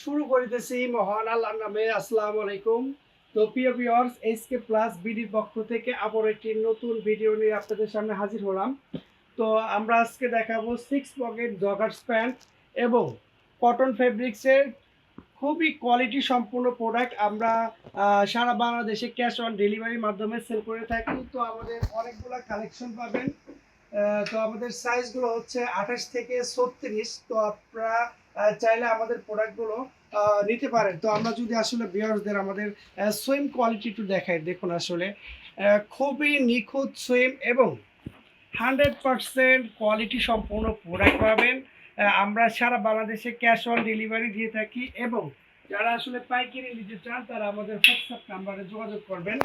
শুরু করিতেছি মহান আল্লাহর নামে। আসসালামু আলাইকুম। তো প্রিয় ভিউয়ার্স, এসকে প্লাস বিডির পক্ষ থেকে আবার একটি নতুন ভিডিও নিয়ে আপনাদের সামনে হাজির হলাম। তো আমরা আজকে দেখাবো 6 পকেট জগার্স প্যান্ট এবং কটন ফেব্রিক্সের খুবই কোয়ালিটি সম্পূর্ণ প্রোডাক্ট। আমরা সারা বাংলাদেশে ক্যাশ অন ডেলিভারির মাধ্যমে সেল করে থাকি। তো আমাদের অনেকগুলো কালেকশন পাবেন। তো আমাদের সাইজগুলো হচ্ছে 28 থেকে 36। তো আপনারা চাইলে আমাদের প্রোডাক্টগুলো নিতে পারেন। তো আমরা যদি আসলে ভিউয়ার্সদের আমাদের সুইম কোয়ালিটি একটু দেখাই, দেখুন আসলে খুবই নিখুঁত সুইম এবং 100% কোয়ালিটি সম্পূর্ণ প্রোডাক্ট পাবেন। আমরা সারা বাংলাদেশে ক্যাশ অন ডেলিভারি দিয়ে থাকি এবং যারা আসলে পাইকারি নিতে চান তারা আমাদের হোয়াটসঅ্যাপ নাম্বারে যোগাযোগ করবেন।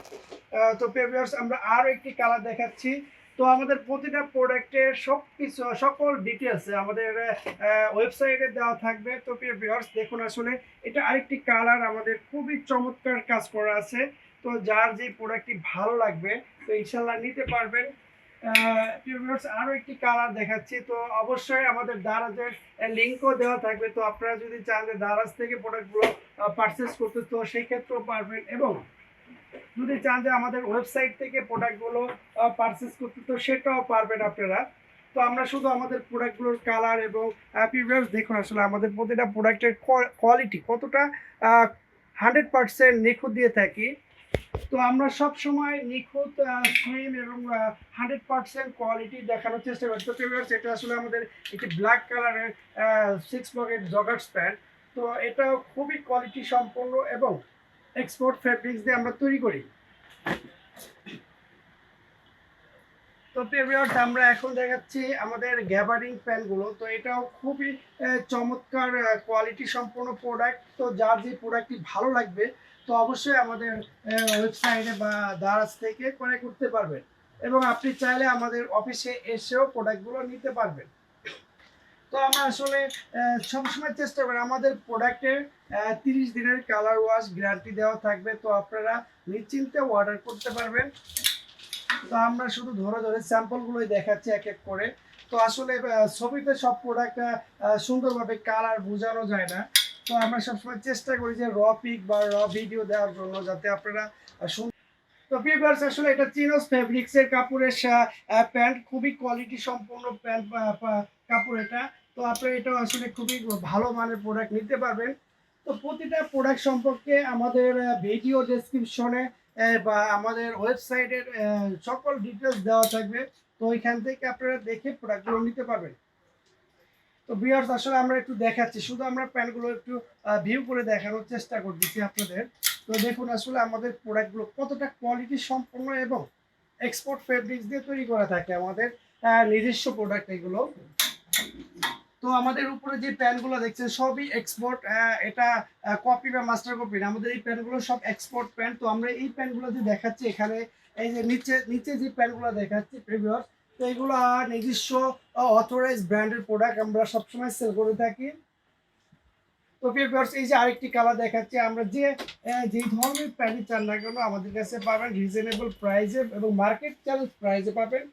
তো ভিউয়ার্স, আমরা আরও একটি কালার দেখাচ্ছি। তো আমাদের প্রতিটা প্রোডাক্টের সব কিছু সকল ডিটেলস আমাদের ওয়েবসাইটে দেওয়া থাকবে। তো ভিউয়ার্স দেখুন আসলে এটা আরেকটি কালার, আমাদের খুবই চমৎকার কাজ করা আছে। তো যার যে প্রোডাক্টটি ভালো লাগবে তো ইনশাল্লাহ নিতে পারবেন। আরও একটি কালার দেখাচ্ছি। তো অবশ্যই আমাদের দারাজের লিঙ্কও দেওয়া থাকবে। তো আপনারা যদি চান যে দারাজ থেকে প্রোডাক্টগুলো পারচেস করতে, তো সেই ক্ষেত্রেও পারবেন এবং যদি চান যে আমাদের ওয়েবসাইট থেকে প্রোডাক্টগুলো পারচেস করতে, তো সেটাও পারবেন আপনারা। তো আমরা শুধু আমাদের প্রোডাক্টগুলোর কালার এবং প্রিভিয়াস দেখুন আসলে আমাদের প্রতিটা প্রোডাক্টের কোয়ালিটি কতটা 100% নিখুঁত দিয়ে থাকি। তো আমরা সব সময় নিখুঁত সুইম এবং 100% কোয়ালিটি দেখানোর চেষ্টা করি। তো ভিউয়ার্স, এটা আসলে আমাদের একটি ব্ল্যাক কালারের 6 পকেট জগার্স প্যান্ট। তো এটাও খুবই কোয়ালিটি সম্পন্ন এবং এক্সপোর্ট ফেব্রিক্স দিয়ে আমরা তৈরি করি। তো ভিউয়ার্স, আমরা এখন দেখাচ্ছি আমাদের গ্যাবারিং প্যান্টগুলো। তো এটাও খুবই চমৎকার কোয়ালিটি সম্পন্ন প্রোডাক্ট। তো যার যে প্রোডাক্টটি ভালো লাগবে তো অবশ্যই আমাদের ওয়েবসাইটে বা দারাজ থেকে ক্রয় করতে পারবেন এবং আপনি চাইলে আমাদের অফিসে এসেও প্রোডাক্টগুলো নিতে পারবেন। তো আমরা আসলে সবসময় চেষ্টা করি আমাদের প্রোডাক্টের 30 দিনের কালার ওয়াশ গ্যারান্টি দেওয়া থাকবে। তো আপনারা নিশ্চিন্তে অর্ডার করতে পারবেন। তো আমরা শুধু ধরে ধরে স্যাম্পলগুলোই দেখাচ্ছি এক এক করে। তো আসলে ছবিতে সব প্রোডাক্ট সুন্দরভাবে কালার বোঝানো যায় না। তো আমরা সবসময় চেষ্টা করি যে র পিক বা র ভিডিও দেওয়ার জন্য, যাতে আপনারা তো ভিউয়ার্স, আসলে এটা চিনোস ফেব্রিক্সের কাপড়ের প্যান্ট, খুবই কোয়ালিটি সম্পন্ন প্যান্ট কাপড় এটা। তো আপনারা এটা আসলে খুবই ভালো মানের প্রোডাক্ট নিতে পারবেন। তো প্রতিটা প্রোডাক্ট সম্পর্কে আমাদের ভিডিও ডেসক্রিপশনে বা আমাদের ওয়েবসাইটের সকল ডিটেলস দেওয়া থাকবে। তো ওইখান থেকে আপনারা দেখে প্রোডাক্টগুলো নিতে পারবেন। তো ভিউয়ার্স, আসলে আমরা একটু দেখাচ্ছি, শুধু আমরা প্যান্টগুলো একটু ভিউ করে দেখানোর চেষ্টা করতেছি আপনাদের। তো দেখুন আসলে আমাদের প্রোডাক্টগুলো কতটা কোয়ালিটি সম্পন্ন এবং এক্সপোর্ট ফেব্রিক্স দিয়ে তৈরি করা থাকে আমাদের নিজস্ব প্রোডাক্ট এগুলো। তো আমাদের উপরে যে প্যান্টগুলো দেখছেন সবই এক্সপোর্ট, এটা কপি বা মাস্টার কপি না, আমাদের এই প্যান্টগুলো সব এক্সপোর্ট প্যান্ট। তো আমরা এই প্যান্টগুলো যে দেখাচ্ছি এখানে, এই যে নিচে নিচে যে প্যান্টগুলো দেখাচ্ছি প্রিভিয়াস, তো এগুলো নিজস্ব অথরাইজ ব্র্যান্ডের প্রোডাক্ট আমরা সবসময় সেল করে থাকি। তো ভিউয়ার্স, এই যে আরেকটি কালার দেখাচ্ছি, আমরা যে ধরনের প্যান্ট চান না কেন আমাদের কাছে পাবেন রিজনেবল প্রাইসে এবং মার্কেট চ্যালেঞ্জ প্রাইসে পাবেন।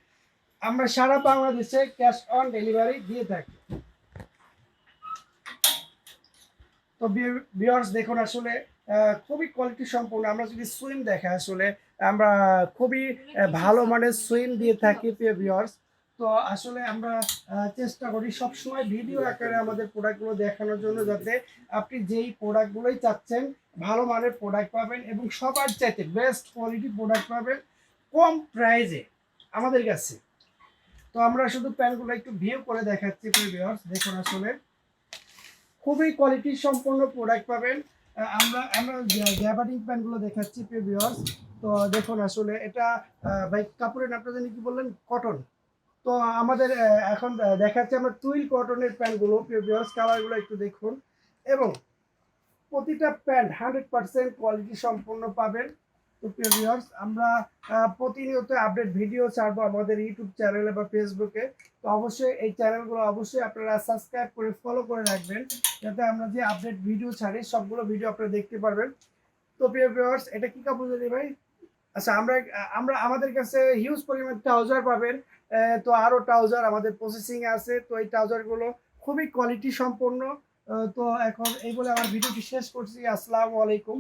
আমরা সারা বাংলাদেশে ক্যাশ অন ডেলিভারি দিয়ে থাকি। তো ভিউয়ার্স দেখুন আসলে খুবই কোয়ালিটি সম্পূর্ণ। আমরা যদি সুইম দেখা আসলে আমরা খুবই ভালো মানের সুইম দিয়ে থাকি ভিউয়ার্স। তো আসলে আমরা চেষ্টা করি সবসময় ভিডিও আকারে আমাদের প্রোডাক্টগুলো দেখানোর জন্য, যাতে আপনি যেই প্রোডাক্টগুলোই চাচ্ছেন ভালো মানের প্রোডাক্ট পাবেন এবং সবার চাইতে বেস্ট কোয়ালিটি প্রোডাক্ট পাবেন কম প্রাইজে আমাদের কাছে। তো আমরা শুধু প্যান্টগুলো একটু ভিউ করে দেখাচ্ছি ভিউয়ার্স, দেখুন আসলে খুবই কোয়ালিটি সম্পন্ন প্রোডাক্ট পাবেন। আমরা আমরা গ্যাবার্ডিং প্যান্টগুলো দেখাচ্ছি ভিউয়ার্স। তো দেখুন আসলে এটা ভাই কাপড়ের নামটা জানি কি বললেন, কটন। তো আমাদের এখন দেখাচ্ছি আমরা টুইল কটনের প্যান্টগুলো ভিউয়ার্স, কালারগুলো একটু দেখুন এবং প্রতিটা প্যান্ট 100% কোয়ালিটি সম্পন্ন পাবেন। তো ভিউয়ার্স, আমরা প্রতিনিয়ত আপডেট ভিডিও ছাড়বো আমাদের ইউটিউব চ্যানেলে বা ফেসবুকে। তো অবশ্যই এই চ্যানেলগুলো অবশ্যই আপনারা সাবস্ক্রাইব করে ফলো করে রাখবেন, যাতে আমরা যে আপডেট ভিডিও ছাড়ি সবগুলো ভিডিও আপনারা দেখতে পারবেন। তো ভিউয়ার্স, এটা কি কাপড় জানি ভাই? আচ্ছা, আমরা আমরা আমাদের কাছে হিউজ পরিমাণ ট্রাউজার পাবেন। তো আরও ট্রাউজার আমাদের প্রসেসিং আছে। তো এই ট্রাউজারগুলো খুবই কোয়ালিটি সম্পন্ন তো এখন এই বলে আমার ভিডিওটি শেষ করছি। আসসালামু আলাইকুম।